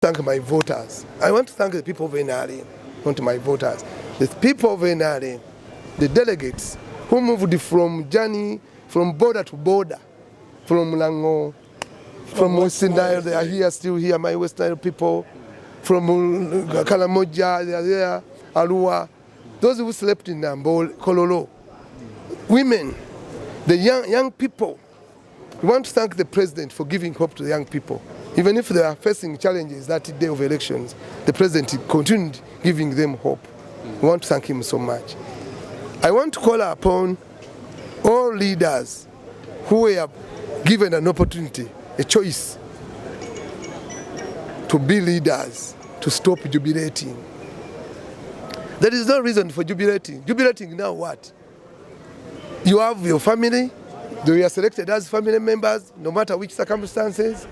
Thank my voters. I want to thank the people of NRM, not my voters. The people of NRM, the delegates who moved from journey, from border to border, from Lango, from Western Nile, they are here, still here, my Western Nile people, from Kalamoja, they are there, Arua, those who slept in Nambol, Kololo, women, the young people. We want to thank the president for giving hope to the young people. Even if they are facing challenges that day of elections, the president continued giving them hope. We want to thank him so much. I want to call upon all leaders who were given an opportunity, a choice, to be leaders, to stop jubilating. There is no reason for jubilating. Jubilating now what? You have your family, they are selected as family members, no matter which circumstances.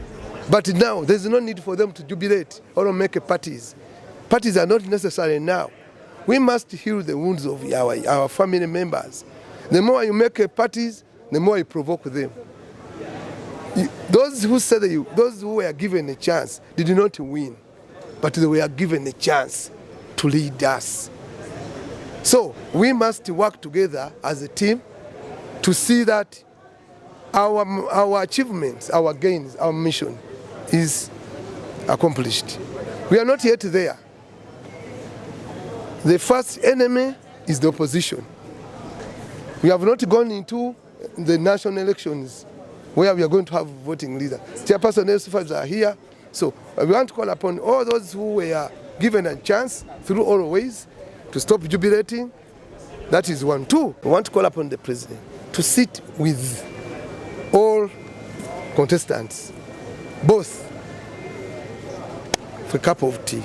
But now, there's no need for them to jubilate or make parties. Parties are not necessary now. We must heal the wounds of our family members. The more you make parties, the more you provoke them. Those who said those who were given a chance did not win, but they were given a chance to lead us. So we must work together as a team to see that our achievements, our gains, our mission is accomplished. We are not yet there. The first enemy is the opposition. We have not gone into the national elections where we are going to have voting leaders. Chairperson S5s are here. So we want to call upon all those who were given a chance through all ways to stop jubilating. That is one. Two, we want to call upon the president to sit with all contestants, both, for a cup of tea.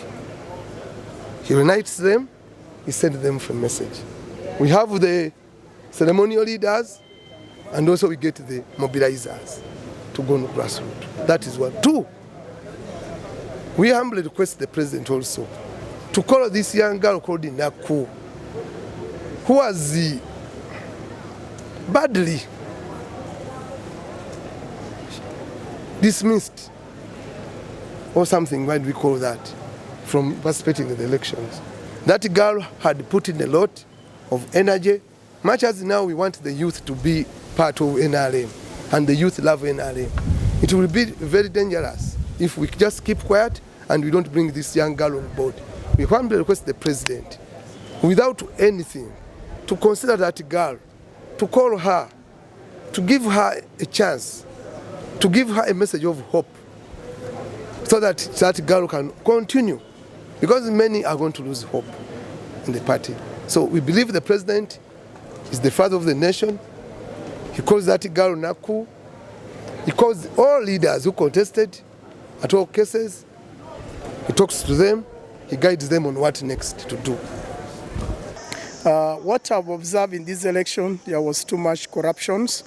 He unites them, he sends them for a message. We have the ceremonial leaders, and also we get the mobilizers to go on grassroots. That is one. Two, we humbly request the president also to call this young girl called Naku, who was badly dismissed, or something, why do we call that, from participating in the elections. That girl had put in a lot of energy, much as now we want the youth to be part of NRM, and the youth love NRM. It will be very dangerous if we just keep quiet and we don't bring this young girl on board. We humbly request the president, without anything, to consider that girl, to call her, to give her a chance, to give her a message of hope, so that that girl can continue, because many are going to lose hope in the party. So we believe the president is the father of the nation. He calls that girl Naku. He calls all leaders who contested at all cases. He talks to them. He guides them on what next to do. What I've observed in this election, there was too much corruptions,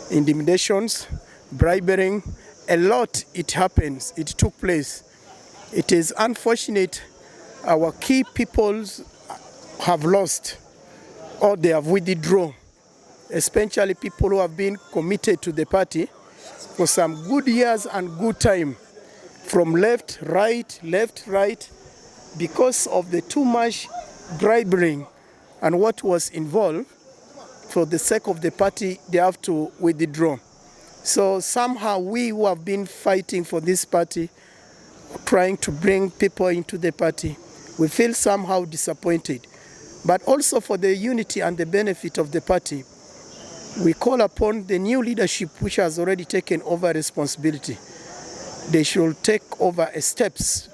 intimidations, bribery. A lot, it happens, it took place. It is unfortunate our key peoples have lost or they have withdrawn, especially people who have been committed to the party for some good years and good time, from left, right, because of the too much bribery and what was involved. For the sake of the party, they have to withdraw. So somehow we who have been fighting for this party, trying to bring people into the party, we feel somehow disappointed. But also for the unity and the benefit of the party, we call upon the new leadership which has already taken over responsibility. They should take over steps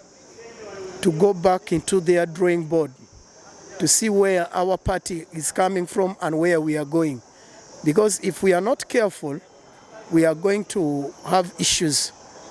to go back into their drawing board to see where our party is coming from and where we are going. Because if we are not careful, we are going to have issues